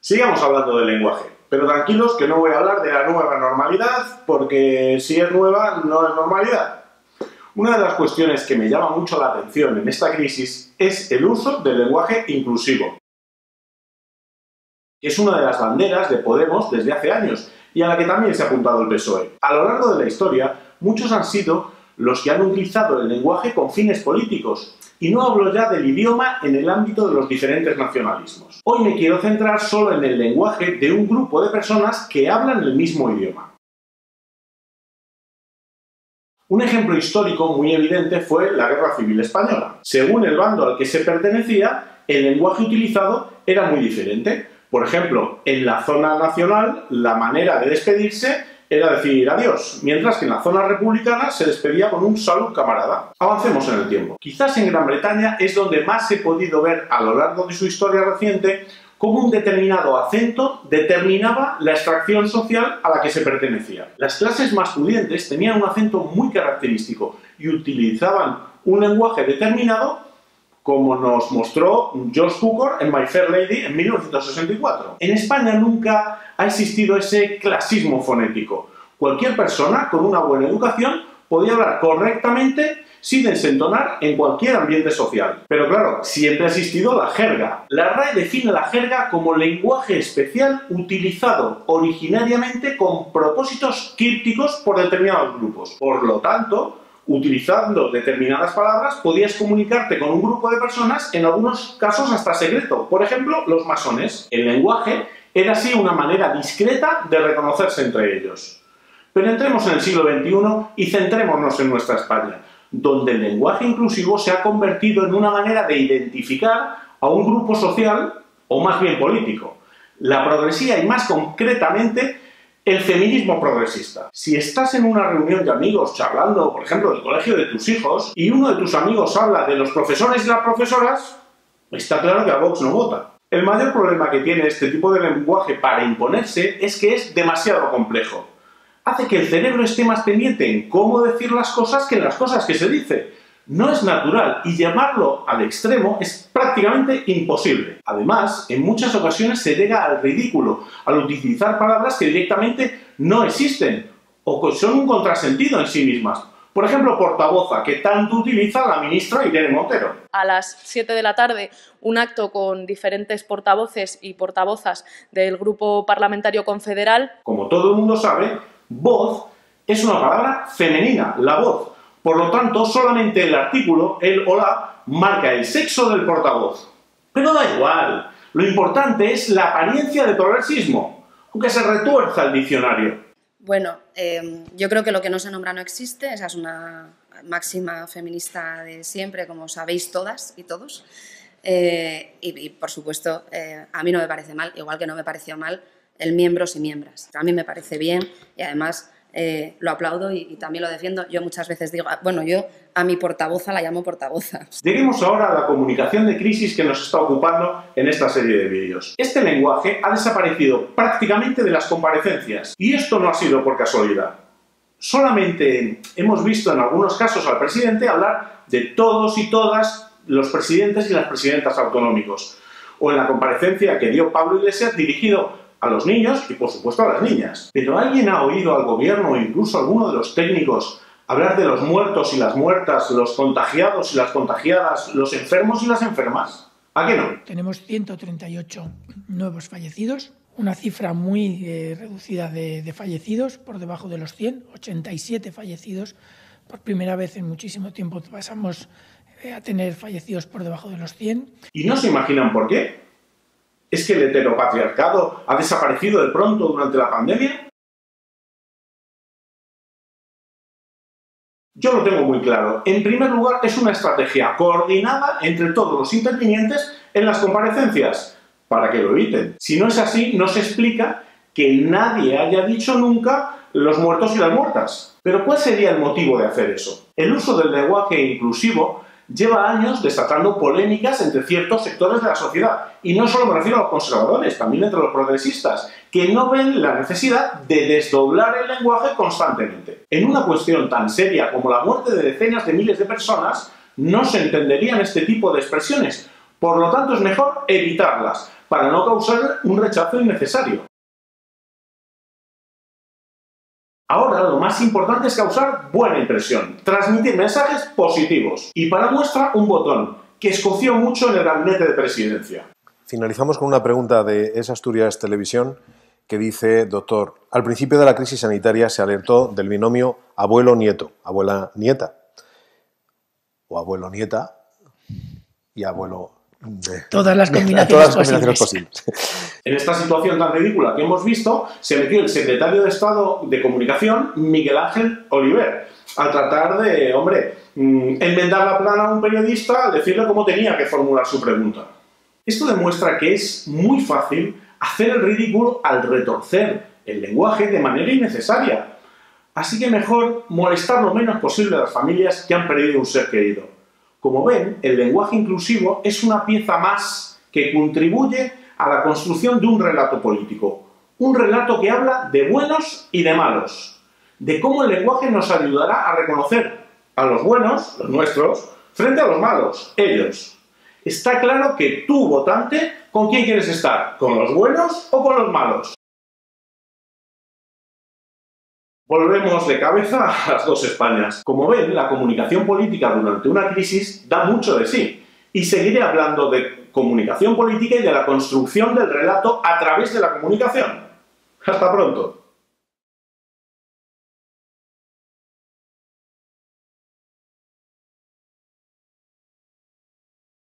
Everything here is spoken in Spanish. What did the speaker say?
Sigamos hablando del lenguaje, pero tranquilos que no voy a hablar de la nueva normalidad, porque si es nueva, no es normalidad. Una de las cuestiones que me llama mucho la atención en esta crisis es el uso del lenguaje inclusivo, que es una de las banderas de Podemos desde hace años y a la que también se ha apuntado el PSOE. A lo largo de la historia, muchos han sido los que han utilizado el lenguaje con fines políticos, y no hablo ya del idioma en el ámbito de los diferentes nacionalismos. Hoy me quiero centrar solo en el lenguaje de un grupo de personas que hablan el mismo idioma. Un ejemplo histórico muy evidente fue la Guerra Civil Española. Según el bando al que se pertenecía, el lenguaje utilizado era muy diferente. Por ejemplo, en la zona nacional, la manera de despedirse era decir adiós, mientras que en la zona republicana se despedía con un salud camarada. Avancemos en el tiempo. Quizás en Gran Bretaña es donde más he podido ver a lo largo de su historia reciente cómo un determinado acento determinaba la extracción social a la que se pertenecía. Las clases más pudientes tenían un acento muy característico y utilizaban un lenguaje determinado, como nos mostró George Cukor en My Fair Lady en 1964. En España nunca ha existido ese clasismo fonético. Cualquier persona con una buena educación podía hablar correctamente sin desentonar en cualquier ambiente social. Pero claro, siempre ha existido la jerga. La RAE define la jerga como lenguaje especial utilizado originariamente con propósitos crípticos por determinados grupos. Por lo tanto, utilizando determinadas palabras, podías comunicarte con un grupo de personas, en algunos casos hasta secreto. Por ejemplo, los masones. El lenguaje era así una manera discreta de reconocerse entre ellos. Pero entremos en el siglo XXI y centrémonos en nuestra España, donde el lenguaje inclusivo se ha convertido en una manera de identificar a un grupo social, o más bien político. La progresía y más concretamente el feminismo progresista. Si estás en una reunión de amigos charlando, por ejemplo, del colegio de tus hijos, y uno de tus amigos habla de los profesores y las profesoras, está claro que a Vox no vota. El mayor problema que tiene este tipo de lenguaje para imponerse es que es demasiado complejo. Hace que el cerebro esté más pendiente en cómo decir las cosas que en las cosas que se dice. No es natural y llevarlo al extremo es prácticamente imposible. Además, en muchas ocasiones se llega al ridículo al utilizar palabras que directamente no existen o que son un contrasentido en sí mismas. Por ejemplo, portavoza, que tanto utiliza la ministra Irene Montero. A las 7 de la tarde, un acto con diferentes portavoces y portavozas del Grupo Parlamentario Confederal. Como todo el mundo sabe, voz es una palabra femenina, la voz. Por lo tanto, solamente el artículo, el o la, marca el sexo del portavoz. Pero da igual, lo importante es la apariencia de progresismo, aunque se retuerza el diccionario. Bueno, yo creo que lo que no se nombra no existe, esa es una máxima feminista de siempre, como sabéis todas y todos. Y por supuesto, a mí no me parece mal, igual que no me pareció mal el miembros y miembras. A mí me parece bien y además lo aplaudo y también lo defiendo. Yo muchas veces digo, bueno, yo a mi portavoza la llamo portavoza. Lleguemos ahora a la comunicación de crisis que nos está ocupando en esta serie de vídeos. Este lenguaje ha desaparecido prácticamente de las comparecencias y esto no ha sido por casualidad. Solamente hemos visto en algunos casos al presidente hablar de todos y todas los presidentes y las presidentas autonómicos, o en la comparecencia que dio Pablo Iglesias dirigido a los niños y, por supuesto, a las niñas. ¿Pero alguien ha oído al gobierno o incluso a alguno de los técnicos hablar de los muertos y las muertas, los contagiados y las contagiadas, los enfermos y las enfermas? ¿A qué no? Tenemos 138 nuevos fallecidos, una cifra muy reducida de fallecidos, por debajo de los 100, 87 fallecidos. Por primera vez en muchísimo tiempo pasamos a tener fallecidos por debajo de los 100. ¿Y no se imaginan por qué? ¿Es que el heteropatriarcado ha desaparecido de pronto durante la pandemia? Yo lo tengo muy claro. En primer lugar, es una estrategia coordinada entre todos los intervinientes en las comparecencias, para que lo eviten. Si no es así, no se explica que nadie haya dicho nunca los muertos y las muertas. Pero ¿cuál sería el motivo de hacer eso? El uso del lenguaje inclusivo lleva años desatando polémicas entre ciertos sectores de la sociedad. Y no solo me refiero a los conservadores, también entre los progresistas, que no ven la necesidad de desdoblar el lenguaje constantemente. En una cuestión tan seria como la muerte de decenas de miles de personas, no se entenderían este tipo de expresiones, Por lo tanto, es mejor evitarlas, para no causar un rechazo innecesario. Ahora, lo más importante es causar buena impresión, transmitir mensajes positivos. Y para muestra, un botón, que escoció mucho en el gabinete de presidencia. Finalizamos con una pregunta de Es Asturias Televisión que dice, doctor, al principio de la crisis sanitaria se alertó del binomio abuelo-nieto, abuela-nieta, o abuelo-nieta y abuelo... Todas las combinaciones posibles. En esta situación tan ridícula que hemos visto, se metió el secretario de Estado de Comunicación, Miguel Ángel Oliver, al tratar de, enmendar la plana a un periodista al decirle cómo tenía que formular su pregunta. Esto demuestra que es muy fácil hacer el ridículo al retorcer el lenguaje de manera innecesaria. Así que mejor molestar lo menos posible a las familias que han perdido un ser querido. Como ven, el lenguaje inclusivo es una pieza más que contribuye a la construcción de un relato político. Un relato que habla de buenos y de malos. De cómo el lenguaje nos ayudará a reconocer a los buenos, los nuestros, frente a los malos, ellos. Está claro que tú, votante, ¿con quién quieres estar? ¿Con los buenos o con los malos? Volvemos de cabeza a las dos Españas. Como ven, la comunicación política durante una crisis da mucho de sí. Y seguiré hablando de comunicación política y de la construcción del relato a través de la comunicación. Hasta pronto.